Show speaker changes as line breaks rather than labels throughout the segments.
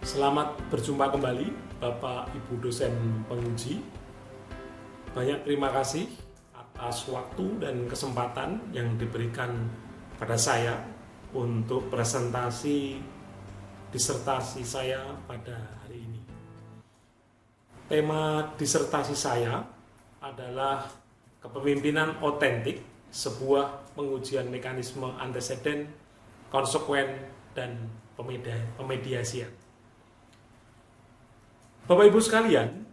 Selamat berjumpa kembali Bapak Ibu dosen penguji. Banyak terima kasih atas waktu dan kesempatan yang diberikan pada saya untuk presentasi disertasi saya pada hari ini. Tema disertasi saya adalah kepemimpinan otentik, sebuah pengujian mekanisme anteseden, konsekuen, dan pemediasian. Bapak Ibu sekalian,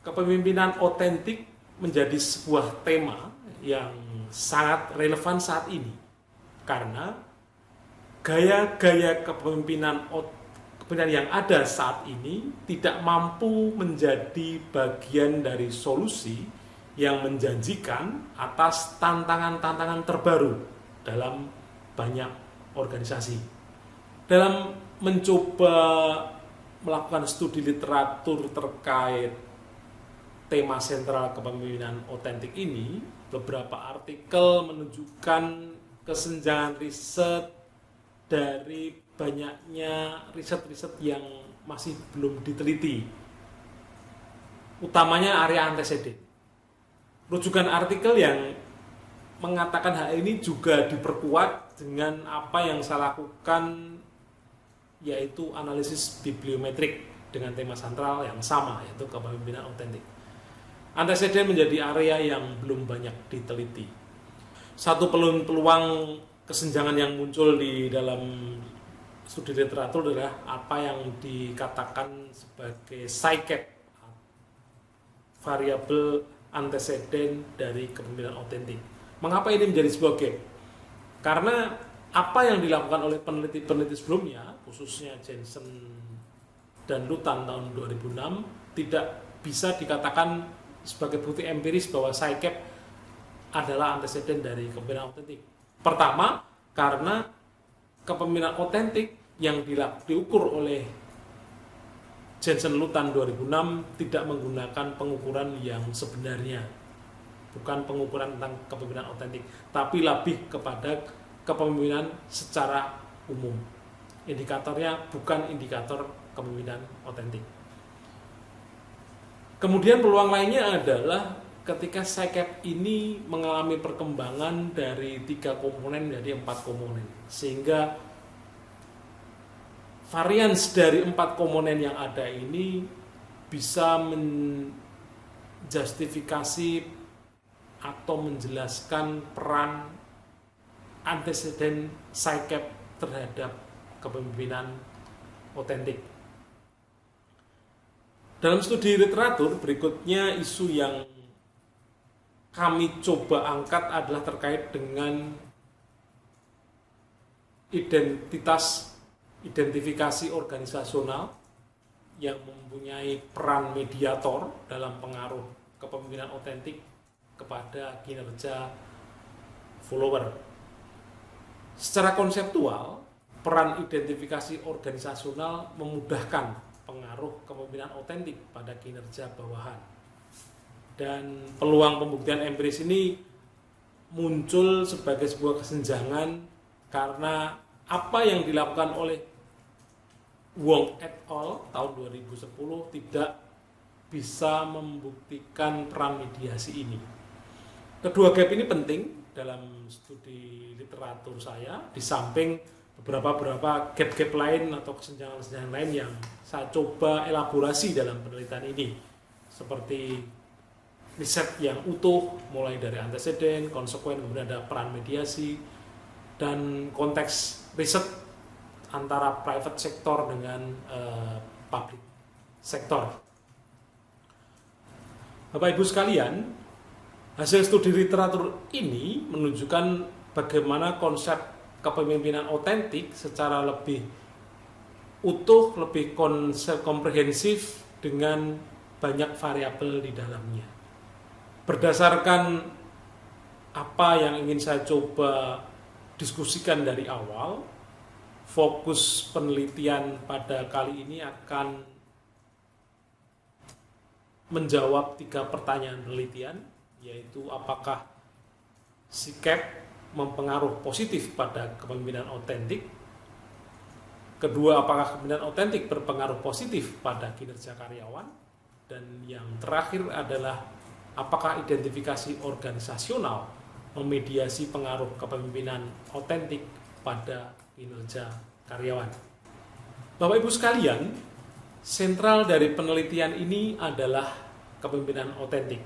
kepemimpinan otentik menjadi sebuah tema yang sangat relevan saat ini karena gaya-gaya kepemimpinan yang ada saat ini tidak mampu menjadi bagian dari solusi yang menjanjikan atas tantangan-tantangan terbaru dalam banyak organisasi. Dalam mencoba melakukan studi literatur terkait tema sentral kepemimpinan otentik ini, beberapa artikel menunjukkan kesenjangan riset dari banyaknya riset-riset yang masih belum diteliti, utamanya area anteseden. Rujukan artikel yang mengatakan hal ini juga diperkuat dengan apa yang saya lakukan, yaitu analisis bibliometrik dengan tema sentral yang sama, yaitu kepemimpinan otentik. Anteseden menjadi area yang belum banyak diteliti. Satu peluang kesenjangan yang muncul di dalam studi literatur adalah apa yang dikatakan sebagai PSYCAP, variabel anteseden dari kepemimpinan otentik. Mengapa ini menjadi sebuah gap? Karena apa yang dilakukan oleh peneliti-peneliti sebelumnya, khususnya Jensen dan Lutan tahun 2006, tidak bisa dikatakan sebagai bukti empiris bahwa PSYCAP adalah anteseden dari kepemimpinan otentik. Pertama, karena kepemimpinan otentik yang diukur oleh Jensen Lutan 2006 tidak menggunakan pengukuran yang sebenarnya, bukan pengukuran tentang kepemimpinan otentik, tapi lebih kepada kepemimpinan secara umum. Indikatornya bukan indikator kepemimpinan otentik. Kemudian peluang lainnya adalah ketika PSYCAP ini mengalami perkembangan dari 3 komponen menjadi 4 komponen, sehingga varians dari 4 komponen yang ada ini bisa menjustifikasi atau menjelaskan peran anteseden PSYCAP terhadap kepemimpinan otentik. Dalam studi literatur berikutnya, isu yang kami coba angkat adalah terkait dengan identifikasi organisasional yang mempunyai peran mediator dalam pengaruh kepemimpinan otentik kepada kinerja follower. Secara konseptual, peran identifikasi organisasional memudahkan pengaruh kepemimpinan otentik pada kinerja bawahan. Dan peluang pembuktian empiris ini muncul sebagai sebuah kesenjangan karena apa yang dilakukan oleh Wong et al. Tahun 2010 tidak bisa membuktikan peran mediasi ini. Kedua gap ini penting dalam studi literatur saya, di samping beberapa gap-gap lain atau kesenjangan-kesenjangan lain yang saya coba elaborasi dalam penelitian ini, seperti riset yang utuh mulai dari anteseden, konsekuen, kemudian ada peran mediasi, dan konteks riset antara private sector dengan public sector. Bapak Ibu sekalian, hasil studi literatur ini menunjukkan bagaimana konsep kepemimpinan otentik secara lebih utuh, lebih komprehensif dengan banyak variabel di dalamnya. Berdasarkan apa yang ingin saya coba diskusikan dari awal, fokus penelitian pada kali ini akan menjawab 3 pertanyaan penelitian, yaitu apakah PSYCAP mempengaruhi positif pada kepemimpinan otentik, Kedua, apakah kepemimpinan otentik berpengaruh positif pada kinerja karyawan? Dan yang terakhir adalah apakah identifikasi organisasional memediasi pengaruh kepemimpinan otentik pada kinerja karyawan? Bapak Ibu sekalian, sentral dari penelitian ini adalah kepemimpinan otentik,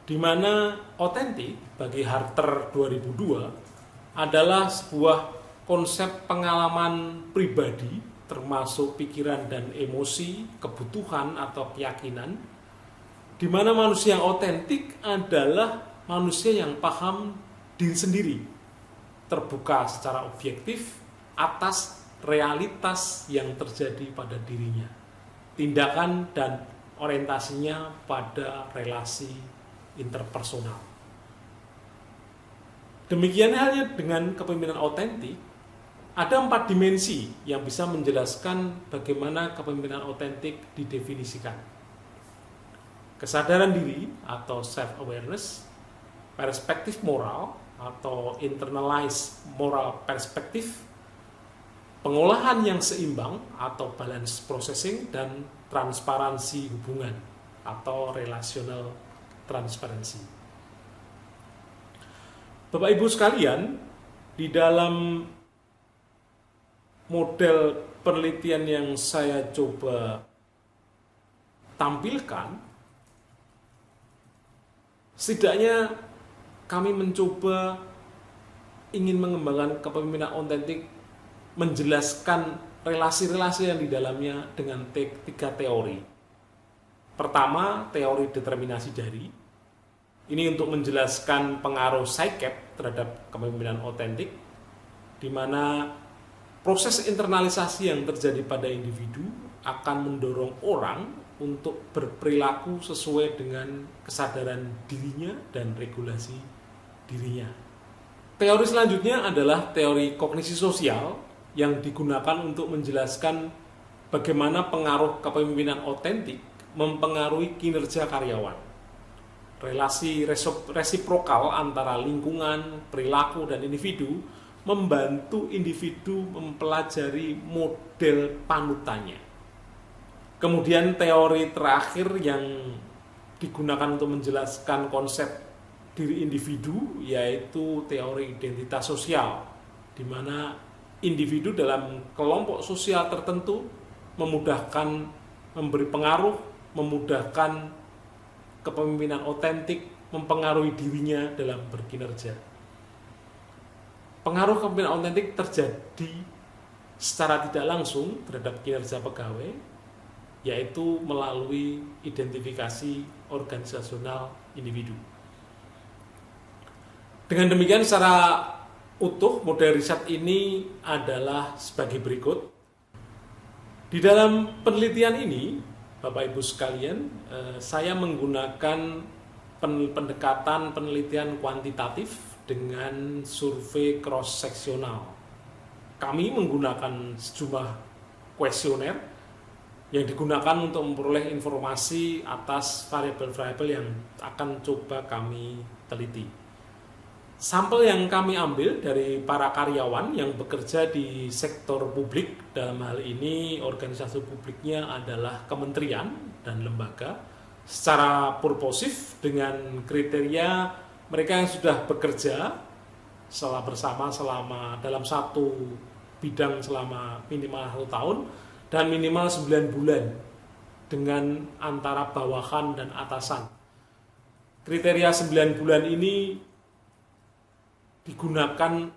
di mana otentik bagi Harter 2002 adalah sebuah konsep pengalaman pribadi, termasuk pikiran dan emosi, kebutuhan atau keyakinan, di mana manusia yang otentik adalah manusia yang paham diri sendiri, terbuka secara objektif atas realitas yang terjadi pada dirinya, tindakan dan orientasinya pada relasi interpersonal. Demikian halnya dengan kepemimpinan otentik, ada 4 dimensi yang bisa menjelaskan bagaimana kepemimpinan otentik didefinisikan. Kesadaran diri atau self-awareness, perspektif moral atau internalized moral perspective, pengolahan yang seimbang atau balance processing, dan transparansi hubungan atau relational transparency. Bapak Ibu sekalian, di dalam model penelitian yang saya coba tampilkan, setidaknya kami mencoba ingin mengembangkan kepemimpinan otentik, menjelaskan relasi-relasi yang di dalamnya dengan 3 teori. Pertama, teori determinasi dari. Ini untuk menjelaskan pengaruh PSYCAP terhadap kepemimpinan otentik, di mana proses internalisasi yang terjadi pada individu akan mendorong orang untuk berperilaku sesuai dengan kesadaran dirinya dan regulasi dirinya. Teori selanjutnya adalah teori kognisi sosial, yang digunakan untuk menjelaskan bagaimana pengaruh kepemimpinan otentik mempengaruhi kinerja karyawan. Relasi resiprokal antara lingkungan, perilaku, dan individu membantu individu mempelajari model panutannya. Kemudian teori terakhir yang digunakan untuk menjelaskan konsep diri individu yaitu teori identitas sosial, di mana individu dalam kelompok sosial tertentu memudahkan memberi pengaruh, memudahkan kepemimpinan otentik mempengaruhi dirinya dalam berkinerja. Pengaruh kepemimpinan otentik terjadi secara tidak langsung terhadap kinerja pegawai, yaitu melalui identifikasi organisasional individu. Dengan demikian, secara utuh model riset ini adalah sebagai berikut. Di dalam penelitian ini, Bapak Ibu sekalian, saya menggunakan pendekatan penelitian kuantitatif dengan survei cross-seksional. Kami menggunakan sejumlah kuesioner yang digunakan untuk memperoleh informasi atas variabel-variabel yang akan coba kami teliti. Sampel yang kami ambil dari para karyawan yang bekerja di sektor publik, dalam hal ini organisasi publiknya adalah kementerian dan lembaga, secara purposif dengan kriteria mereka yang sudah bekerja selama dalam satu bidang selama minimal 1 tahun dan minimal 9 bulan dengan antara bawahan dan atasan. Kriteria 9 bulan ini digunakan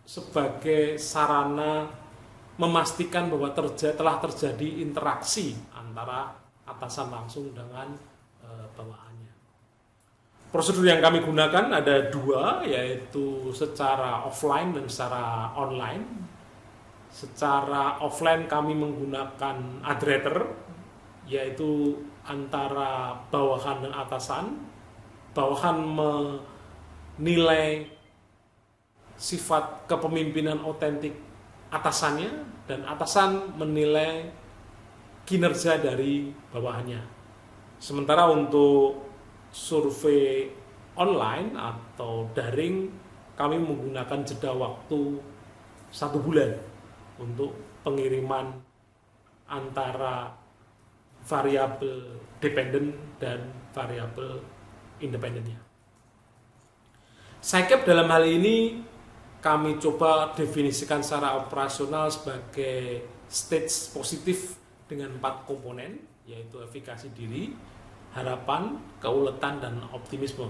sebagai sarana memastikan bahwa telah terjadi interaksi antara atasan langsung dengan bawahannya. Prosedur yang kami gunakan ada 2, yaitu secara offline dan secara online. Secara offline kami menggunakan adreter, yaitu antara bawahan dan atasan. Bawahan menilai sifat kepemimpinan otentik atasannya, dan atasan menilai kinerja dari bawahannya. Sementara untuk survei online atau daring, kami menggunakan jeda waktu 1 bulan untuk pengiriman antara variabel dependen dan variabel independennya. Scicap dalam hal ini kami coba definisikan secara operasional sebagai stage positif dengan 4 komponen, yaitu efikasi diri, harapan, keuletan, dan optimisme.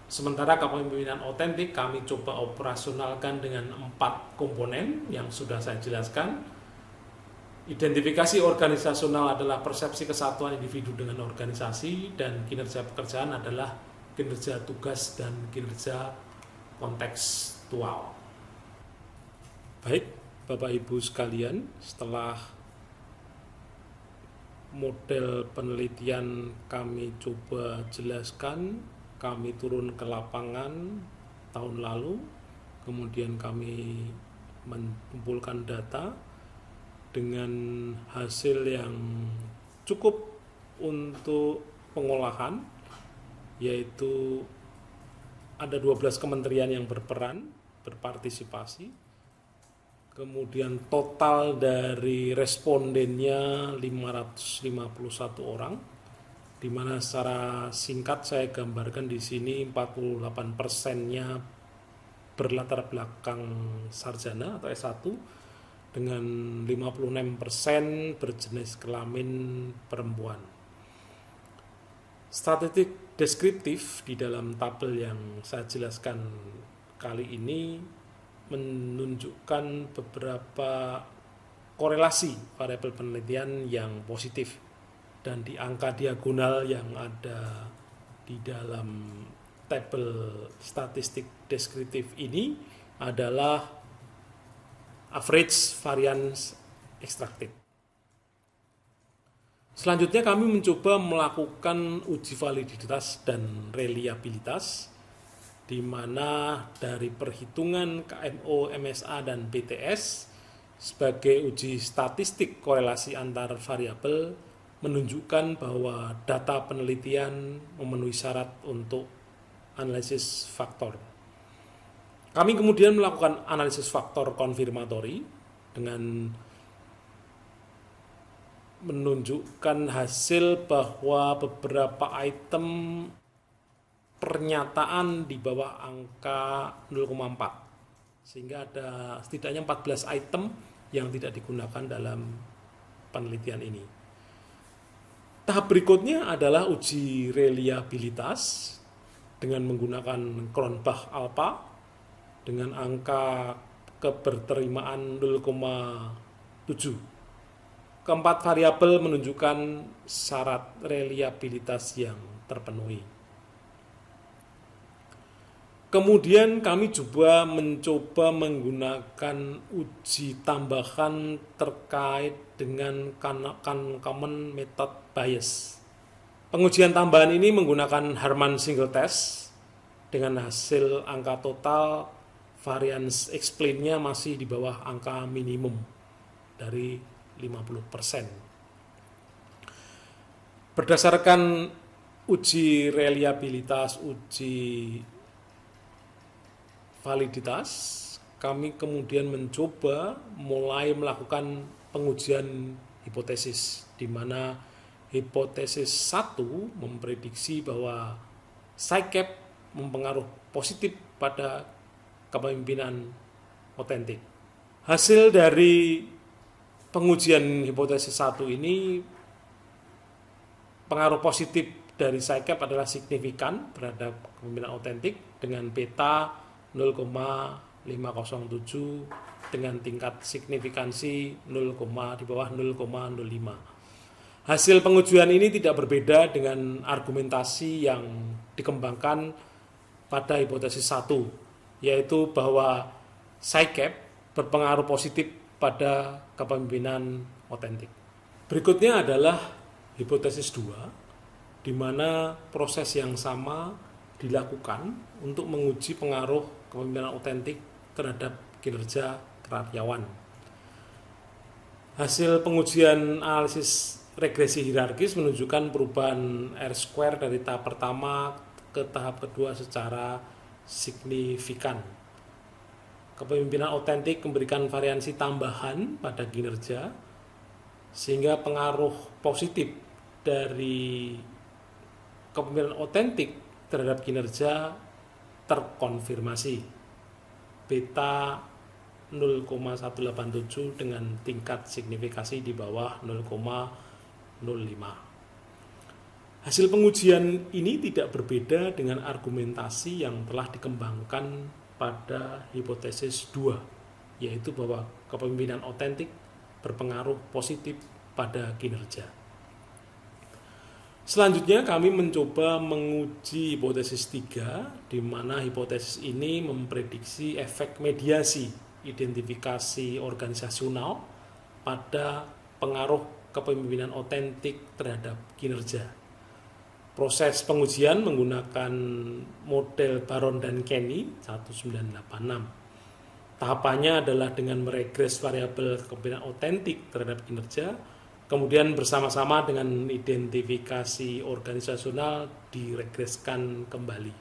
Sementara kepemimpinan otentik kami coba operasionalkan dengan 4 komponen yang sudah saya jelaskan. Identifikasi organisasional adalah persepsi kesatuan individu dengan organisasi, dan kinerja pekerjaan adalah kinerja tugas dan kinerja kontekstual. Baik, Bapak Ibu sekalian, setelah model penelitian kami coba jelaskan, kami turun ke lapangan tahun lalu, kemudian kami mengumpulkan data dengan hasil yang cukup untuk pengolahan, yaitu ada 12 kementerian yang berpartisipasi. Kemudian total dari respondennya 551 orang, di mana secara singkat saya gambarkan di sini 48%-nya berlatar belakang sarjana atau S1 dengan 56% berjenis kelamin perempuan. Statistik deskriptif di dalam tabel yang saya jelaskan kali ini menunjukkan beberapa korelasi variabel penelitian yang positif, dan di angka diagonal yang ada di dalam tabel statistik deskriptif ini adalah average variance extracted. Selanjutnya kami mencoba melakukan uji validitas dan reliabilitas, di mana dari perhitungan KMO, MSA, dan BTS sebagai uji statistik korelasi antar variabel menunjukkan bahwa data penelitian memenuhi syarat untuk analisis faktor. Kami kemudian melakukan analisis faktor konfirmatori dengan menunjukkan hasil bahwa beberapa item pernyataan di bawah angka 0,4, sehingga ada setidaknya 14 item yang tidak digunakan dalam penelitian ini. Tahap berikutnya adalah uji reliabilitas dengan menggunakan Cronbach alpha dengan angka keberterimaan 0,7. Keempat variabel menunjukkan syarat reliabilitas yang terpenuhi. Kemudian kami juga mencoba menggunakan uji tambahan terkait dengan common method bias. Pengujian tambahan ini menggunakan Harman single test dengan hasil angka total variance explain-nya masih di bawah angka minimum dari 50%. Berdasarkan uji reliabilitas, uji validitas, kami kemudian mencoba mulai melakukan pengujian hipotesis, di mana hipotesis 1 memprediksi bahwa Scicap mempengaruhi positif pada kepemimpinan otentik. Hasil dari pengujian hipotesis 1 ini, pengaruh positif dari Scicap adalah signifikan terhadap kepemimpinan otentik dengan beta 0,507 dengan tingkat signifikansi di bawah 0,05. Hasil pengujian ini tidak berbeda dengan argumentasi yang dikembangkan pada hipotesis 1, yaitu bahwa Scicap berpengaruh positif pada kepemimpinan otentik. Berikutnya adalah hipotesis 2, di mana proses yang sama dilakukan untuk menguji pengaruh kepemimpinan otentik terhadap kinerja karyawan. Hasil pengujian analisis regresi hierarkis menunjukkan perubahan R-square dari tahap pertama ke tahap kedua secara signifikan. Kepemimpinan otentik memberikan variansi tambahan pada kinerja, sehingga pengaruh positif dari kepemimpinan otentik terhadap kinerja terkonfirmasi. Beta 0,187 dengan tingkat signifikasi di bawah 0,05. Hasil pengujian ini tidak berbeda dengan argumentasi yang telah dikembangkan pada hipotesis 2, yaitu bahwa kepemimpinan otentik berpengaruh positif pada kinerja. Selanjutnya kami mencoba menguji hipotesis 3, di mana hipotesis ini memprediksi efek mediasi identifikasi organisasional pada pengaruh kepemimpinan otentik terhadap kinerja. Proses pengujian menggunakan model Baron dan Kenny 1986. Tahapannya adalah dengan meregres variabel kepemimpinan otentik terhadap kinerja, kemudian bersama-sama dengan identifikasi organisasional diregreskan kembali.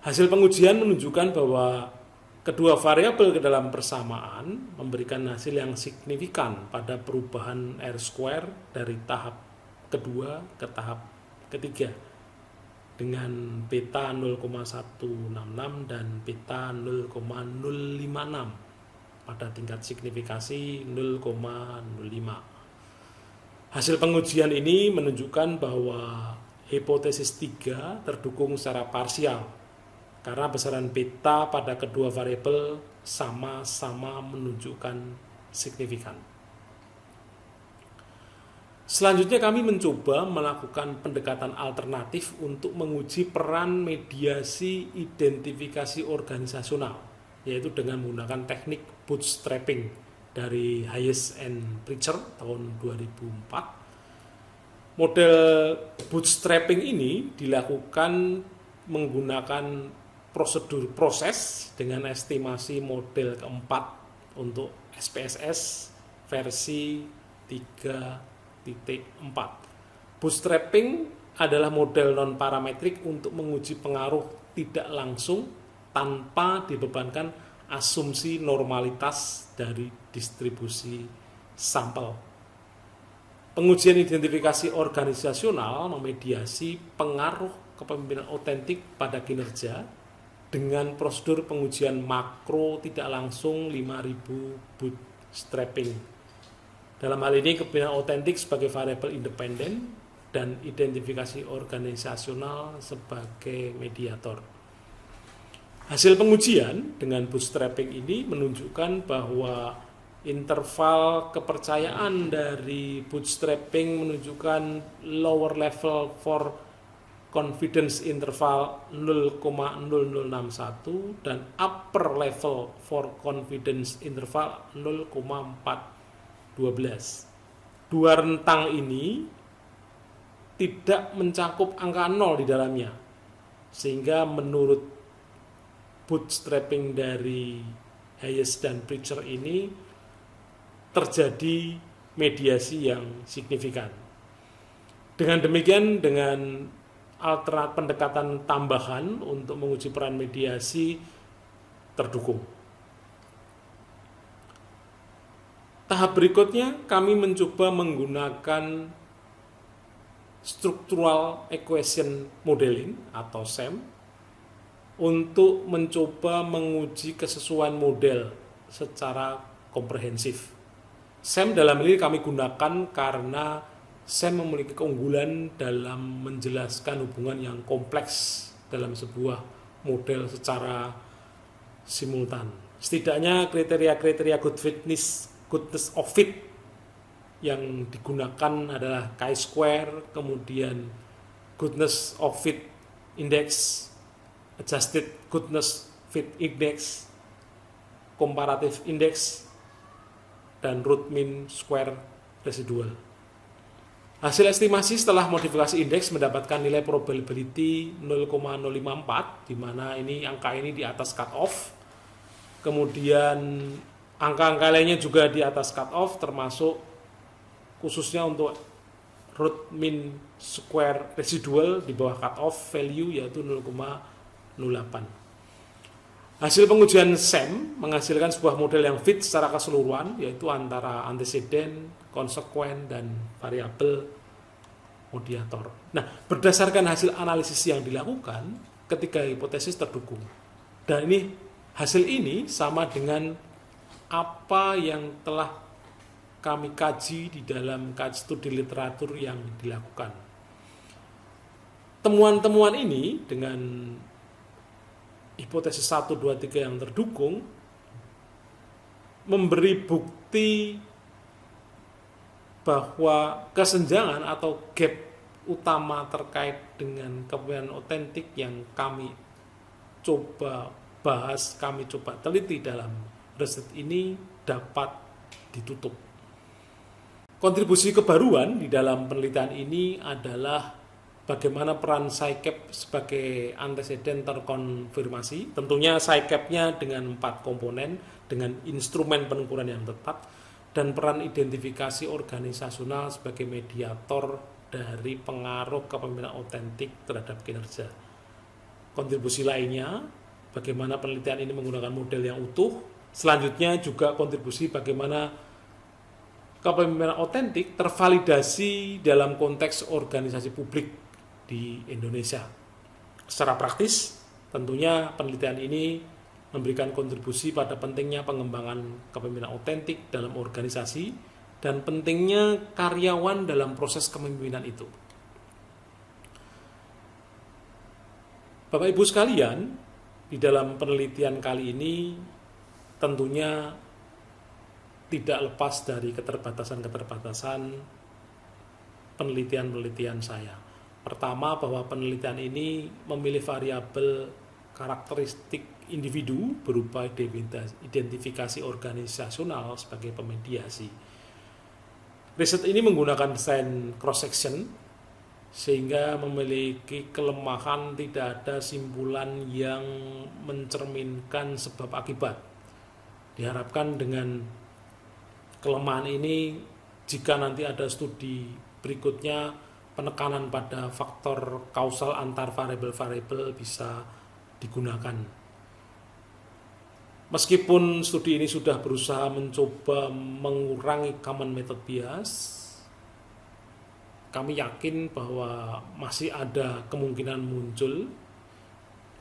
Hasil pengujian menunjukkan bahwa kedua variabel ke dalam persamaan memberikan hasil yang signifikan pada perubahan R-square dari tahap kedua ke tahap ketiga dengan beta 0,166 dan beta 0,056 pada tingkat signifikasi 0,05. Hasil pengujian ini menunjukkan bahwa hipotesis 3 terdukung secara parsial karena besaran beta pada kedua variabel sama-sama menunjukkan signifikan. Selanjutnya kami mencoba melakukan pendekatan alternatif untuk menguji peran mediasi identifikasi organisasional, yaitu dengan menggunakan teknik bootstrapping dari Hayes and Pritchard tahun 2004. Model bootstrapping ini dilakukan menggunakan prosedur proses dengan estimasi model keempat untuk SPSS versi 3.4. Bootstrapping adalah model non-parametrik untuk menguji pengaruh tidak langsung tanpa dibebankan asumsi normalitas dari distribusi sampel. Pengujian identifikasi organisasional memediasi pengaruh kepemimpinan otentik pada kinerja dengan prosedur pengujian makro tidak langsung 5000 bootstrapping. Dalam hal ini kepemimpinan otentik sebagai variabel independen dan identifikasi organisasional sebagai mediator. Hasil pengujian dengan bootstrapping ini menunjukkan bahwa interval kepercayaan dari bootstrapping menunjukkan lower level for confidence interval 0,0061 dan upper level for confidence interval 0,412. Dua rentang ini tidak mencakup angka 0 di dalamnya, sehingga menurut bootstrapping dari Hayes dan Pritchard ini terjadi mediasi yang signifikan. Dengan demikian, dengan alternatif pendekatan tambahan untuk menguji peran mediasi terdukung. Tahap berikutnya kami mencoba menggunakan Structural Equation Modeling atau SEM untuk mencoba menguji kesesuaian model secara komprehensif. SEM dalam ini kami gunakan karena SEM memiliki keunggulan dalam menjelaskan hubungan yang kompleks dalam sebuah model secara simultan. Setidaknya kriteria-kriteria goodness of fit yang digunakan adalah chi-square, kemudian goodness of fit index, adjusted goodness fit index, comparative index, dan root mean square residual. Hasil estimasi setelah modifikasi indeks mendapatkan nilai probability 0,054, di mana angka ini di atas cutoff. Kemudian angka-angka lainnya juga di atas cutoff, termasuk khususnya untuk root mean square residual di bawah cutoff value yaitu 0,08. Hasil pengujian SEM menghasilkan sebuah model yang fit secara keseluruhan, yaitu antara anteseden, konsekuen, dan variabel mediator. Nah, berdasarkan hasil analisis yang dilakukan, ketiga hipotesis terdukung. Dan hasil ini sama dengan apa yang telah kami kaji di dalam studi literatur yang dilakukan. Temuan-temuan ini dengan hipotesis 1, 2, 3 yang terdukung memberi bukti bahwa kesenjangan atau gap utama terkait dengan kepemimpinan otentik yang kami coba bahas, kami coba teliti dalam riset ini dapat ditutup. Kontribusi kebaruan di dalam penelitian ini adalah bagaimana peran SciCap sebagai anteseden terkonfirmasi. Tentunya SciCap-nya dengan 4 komponen, dengan instrumen pengukuran yang tepat, dan peran identifikasi organisasional sebagai mediator dari pengaruh kepemimpinan otentik terhadap kinerja. Kontribusi lainnya, bagaimana penelitian ini menggunakan model yang utuh. Selanjutnya juga kontribusi bagaimana kepemimpinan otentik tervalidasi dalam konteks organisasi publik di Indonesia. Secara praktis, tentunya penelitian ini memberikan kontribusi pada pentingnya pengembangan kepemimpinan otentik dalam organisasi dan pentingnya karyawan dalam proses kepemimpinan itu. Bapak Ibu sekalian, di dalam penelitian kali ini tentunya tidak lepas dari keterbatasan-keterbatasan penelitian-penelitian saya. Pertama, bahwa penelitian ini memilih variabel karakteristik individu berupa identifikasi organisasional sebagai pemediasi. Riset ini menggunakan desain cross-section sehingga memiliki kelemahan tidak ada simpulan yang mencerminkan sebab akibat. Diharapkan dengan kelemahan ini, jika nanti ada studi berikutnya, penekanan pada faktor kausal antar variabel-variabel bisa digunakan. Meskipun studi ini sudah berusaha mencoba mengurangi common method bias, kami yakin bahwa masih ada kemungkinan muncul.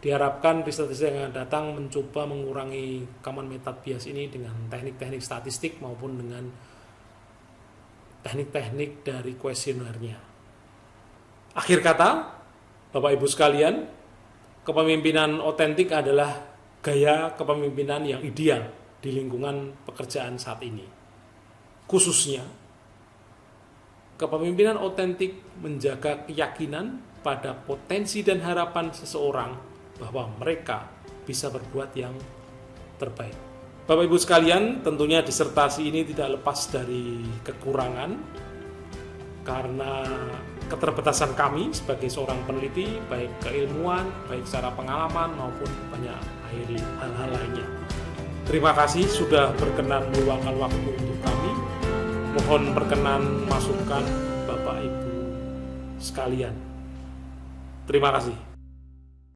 Diharapkan riset-riset yang akan datang mencoba mengurangi common method bias ini dengan teknik-teknik statistik maupun dengan teknik-teknik dari kuesionernya. Akhir kata, Bapak Ibu sekalian, kepemimpinan otentik adalah gaya kepemimpinan yang ideal di lingkungan pekerjaan saat ini. Khususnya, kepemimpinan otentik menjaga keyakinan pada potensi dan harapan seseorang bahwa mereka bisa berbuat yang terbaik. Bapak Ibu sekalian, tentunya disertasi ini tidak lepas dari kekurangan karena keterbatasan kami sebagai seorang peneliti, baik keilmuan, baik secara pengalaman maupun banyak hal-hal lainnya. Terima kasih sudah berkenan meluangkan waktu untuk kami. Mohon berkenan masukan Bapak Ibu sekalian. Terima kasih.